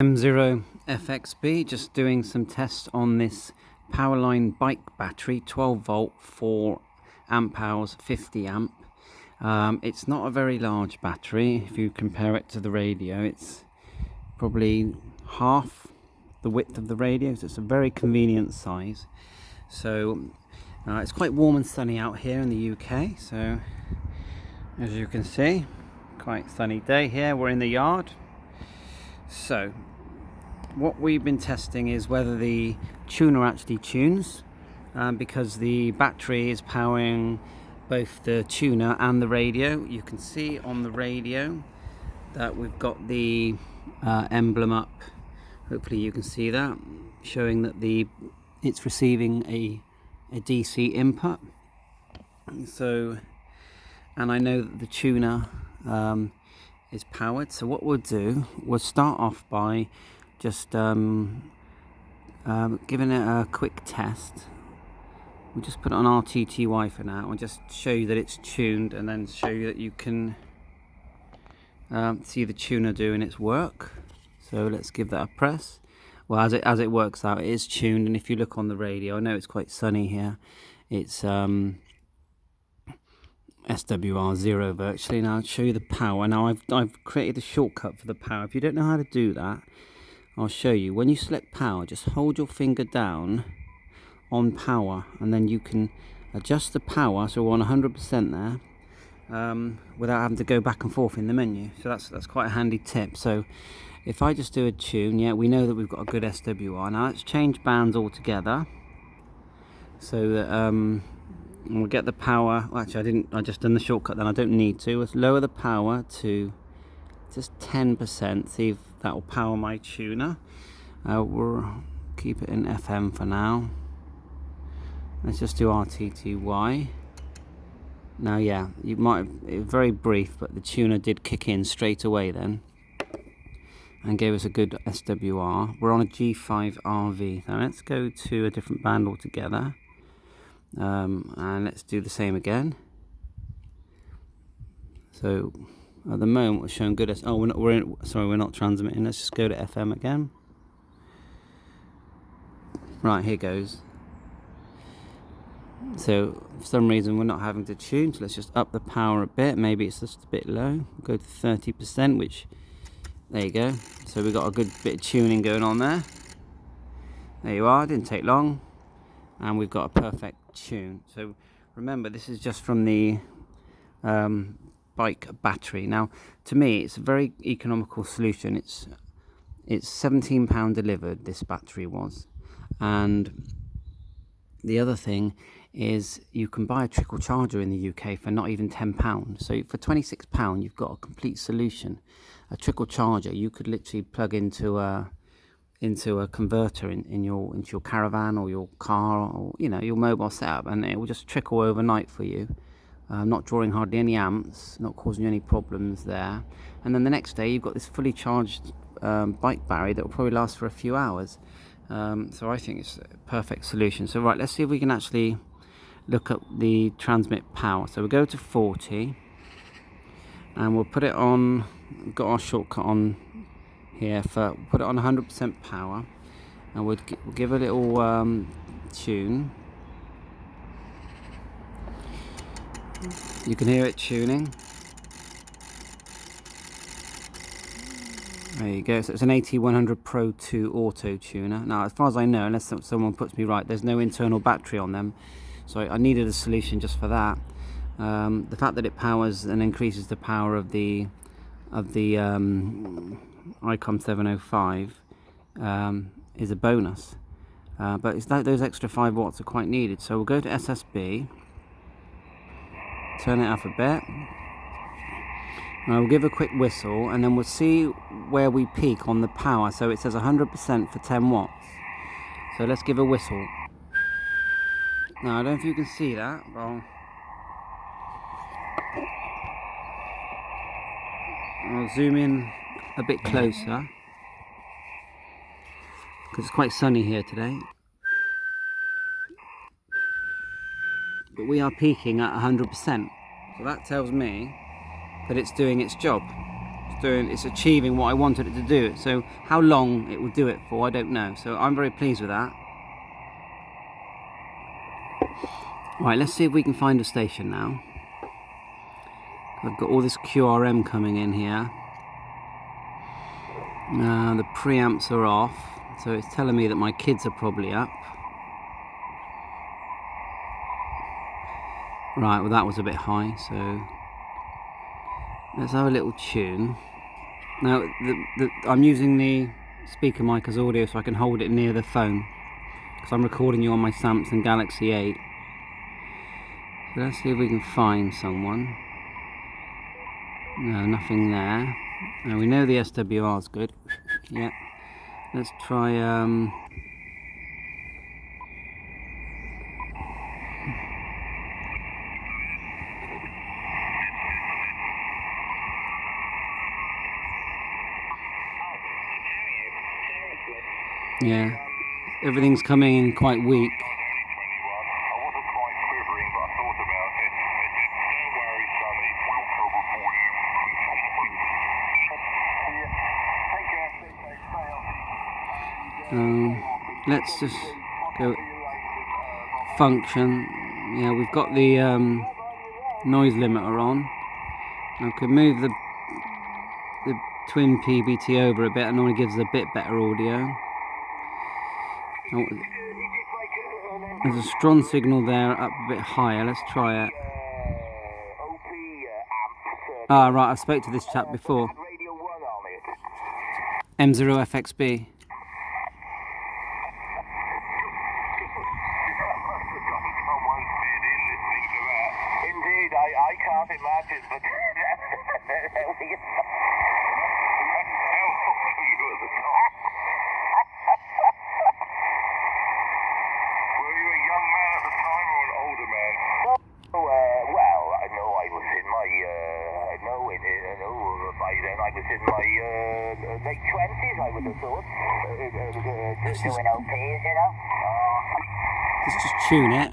M0FXB, just doing some tests on this Powerline bike battery, 12 volt, 4 amp hours, 50 amp. It's not a very large battery. If you compare it to the radio, it's probably half the width of the radio, so it's a very convenient size. So it's quite warm and sunny out here in the UK, so as you can see, quite sunny day here. We're in the yard. So what we've been testing is whether the tuner actually tunes, because the battery is powering both the tuner and the radio. You can see on the radio that we've got the emblem up. Hopefully you can see that, showing that it's receiving a DC input. So, and I know that the tuner is powered. So what we'll do, we'll start off by just giving it a quick test. We'll just put it on RTTY for now and just show you that it's tuned, and then show you that you can see the tuner doing its work. So let's give that a press. Well, as it works out, it is tuned, and if you look on the radio, I know it's quite sunny here, it's SWR0 virtually. Now I'll show you the power. Now I've created a shortcut for the power. If you don't know how to do that, I'll show you. When you select power, just hold your finger down on power, and then you can adjust the power, so we're on 100% there, without having to go back and forth in the menu. So that's quite a handy tip. So if I just do a tune, yeah, we know that we've got a good SWR. Now let's change bands altogether, so that we'll get the power. Well, actually, I just done the shortcut, then I don't need to. Let's lower the power to just 10%, see if that will power my tuner. We'll keep it in FM for now. Let's just do RTTY. Now, yeah, it was very brief, but the tuner did kick in straight away then and gave us a good SWR. We're on a G5RV. Now let's go to a different band altogether. And let's do the same again. So at the moment we're showing good we're not transmitting. Let's just go to FM again. Right, here goes. So for some reason we're not having to tune, so let's just up the power a bit. Maybe it's just a bit low. Go to 30%, which, there you go. So we've got a good bit of tuning going on there. There you are, didn't take long. And we've got a perfect tune. So remember, this is just from the bike battery. Now, to me, it's a very economical solution. It's £17 delivered, this battery was. And the other thing is you can buy a trickle charger in the UK for not even £10. So for £26, you've got a complete solution. A trickle charger, you could literally plug into a converter in your caravan or your car, or your mobile setup, and it will just trickle overnight for you, not drawing hardly any amps, not causing you any problems there. And then the next day you've got this fully charged bike battery that will probably last for a few hours. So I think it's a perfect solution. So right, let's see if we can actually look at the transmit power. So we'll go to 40 and we'll put it on. We've got our shortcut on here for, put it on 100% power, and we'll give a little tune. You can hear it tuning. There you go. So it's an AT100 Pro 2 auto tuner. Now, as far as I know, unless someone puts me right, there's no internal battery on them, so I needed a solution just for that. The fact that it powers and increases the power of the ICOM IC-705 is a bonus, but it's that those extra 5 watts are quite needed. So we'll go to SSB, turn it up a bit, and I'll give a quick whistle, and then we'll see where we peak on the power. So it says 100% for 10 watts. So let's give a whistle. Now I don't know if you can see that, but I'll zoom in a bit closer, because it's quite sunny here today. But we are peaking at 100%, so that tells me that it's doing its job. it's achieving what I wanted it to do. So how long it will do it for, I don't know. So I'm very pleased with that. Right, let's see if we can find a station now. I've got all this QRM coming in here. The preamps are off, so it's telling me that my kids are probably up. Right, well that was a bit high, so let's have a little tune. Now, I'm using the speaker mic as audio so I can hold it near the phone, because I'm recording you on my Samsung Galaxy 8. So let's see if we can find someone. No, nothing there. Now we know the SWR is good. Yeah. Let's try yeah. Everything's coming in quite weak. Let's just go function. Yeah, we've got the noise limiter on. I can move the twin PBT over a bit, and only gives us a bit better audio. Oh, there's a strong signal there, up a bit higher. Let's try it. Ah, right, I spoke to this chap before. M0FXB. I can't imagine, but were you a young man at the time or an older man? Well, I know I was in my, by then I was in my late 20s, I would have thought. Doing LPs, you know? Let's just tune it.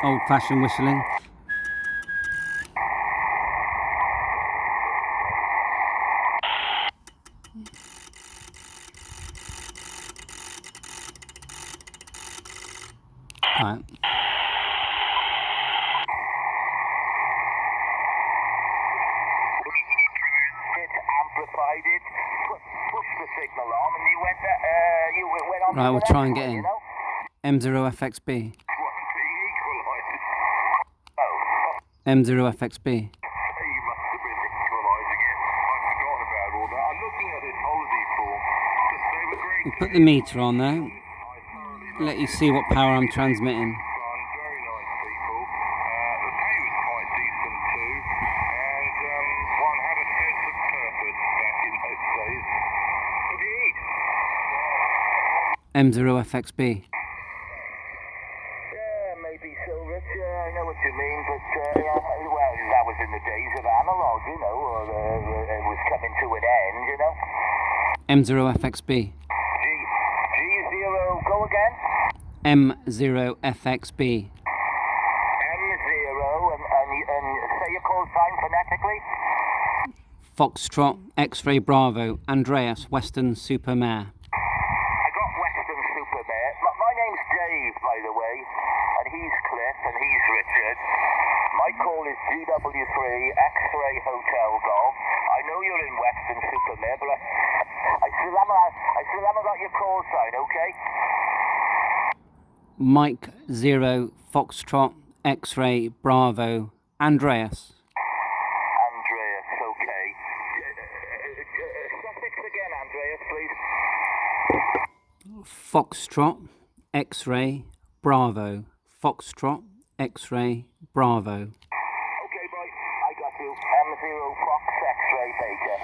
Old-fashioned whistling. Right. Amplified it, pushed the signal on, and you went on. Right, we'll try and get in. M0FXB. M0FXB. You must have been equalising it. I've forgotten about all that. I'm looking at this holiday form. They were great. We'll put the meter on there. Let you see what power I'm transmitting. Very nice people. The pay was quite decent too, and one had a sense of purpose back in those days. What do you eat? M0FXB. Maybe so, Rich. I know what you mean, but well, that was in the days of analog, you know, or it was coming to an end, you know. M0FXB. G0, go again. M0FXB. M0, and say your call sign phonetically. Foxtrot, X-Ray Bravo, Andreas, Western Supermare. I got Western Supermare. My name's Dave, by the way, and he's Cliff, and he's Richard. My call is GW3, X-Ray Hotel Golf. I know you're in Western Supermare, but I still haven't got your call sign, okay? Mike 0, Foxtrot, X-Ray Bravo, Andreas. Andreas, okay. Suffix again, Andreas, please. Foxtrot, X-Ray Bravo, Foxtrot, X-Ray Bravo. Okay, boy, I got you. M0 Fox X-Ray Baker.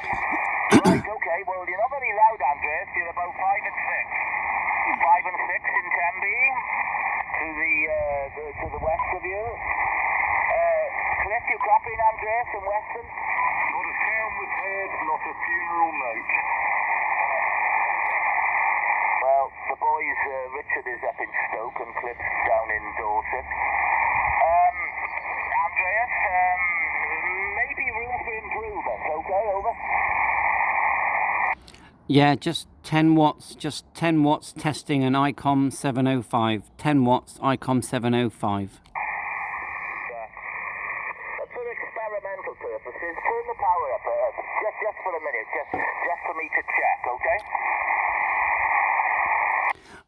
Right, okay, well, you're not very loud, Andreas. You're about 5 and 6. 5 and 6 in Tenby, to the west of you. Cliff, you copying, Andreas, in Western? Not a sound was heard, not a funeral note. Well, the boys, Richard is up in Stoke, and Yeah, just 10 watts, testing an ICOM 705. 10 watts, ICOM 705. Yeah. For experimental purposes, turn the power up just for a minute, just for me to check, okay?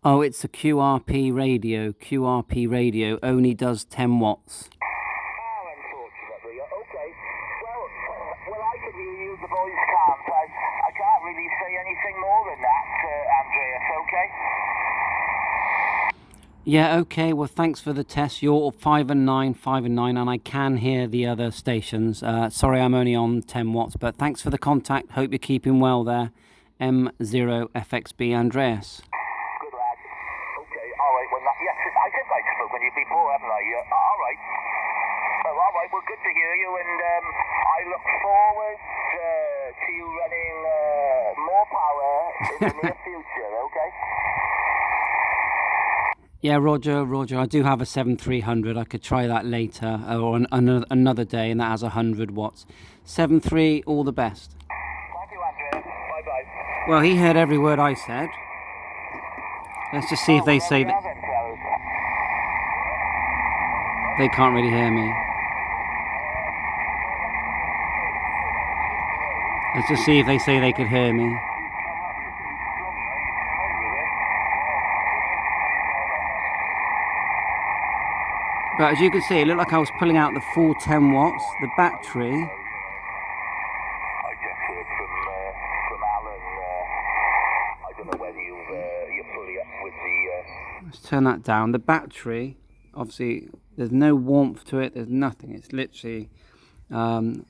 Oh, it's a QRP radio. QRP radio only does 10 watts. Oh, unfortunately. Okay. Well, I can hear you. The boys can't. I can't really say anything more than that, Andreas. Okay. Yeah, okay. Well, thanks for the test. You're 5 and 9, and I can hear the other stations. Sorry, I'm only on 10 watts, but thanks for the contact. Hope you're keeping well there. M0FXB Andreas. Good lad. Okay. All right. Well, yes, I think I've spoken to you before, haven't I? All right. Well, all right. Well, good to hear you, and I look forward to you running more power in the near future. Okay. Yeah, Roger. I do have a 7300. I could try that later or another day, and that has 100 watts. 73, all the best. Thank you, Andreas. Bye-bye. Well, he heard every word I said. Let's just see if they say that. They can't really hear me. Let's just see if they say they could hear me. But as you can see, it looked like I was pulling out the full 10 watts. The battery. I just heard from Alan. I don't know whether you're fully up with the. Let's turn that down. The battery, obviously, there's no warmth to it. There's nothing. It's literally. So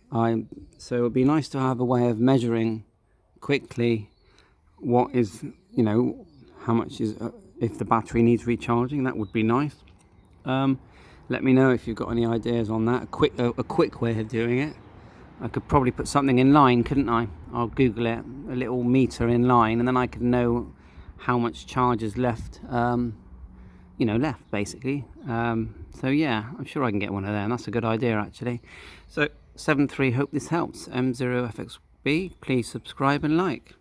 it would be nice to have a way of measuring quickly what is, how much is if the battery needs recharging. That would be nice. Let me know if you've got any ideas on that. A quick way of doing it. I could probably put something in line, couldn't I? I'll Google it. A little meter in line, and then I could know how much charge is left. Left basically. So yeah, I'm sure I can get one of them. That's a good idea actually. So 73. Hope this helps. M0FXB. Please subscribe and like.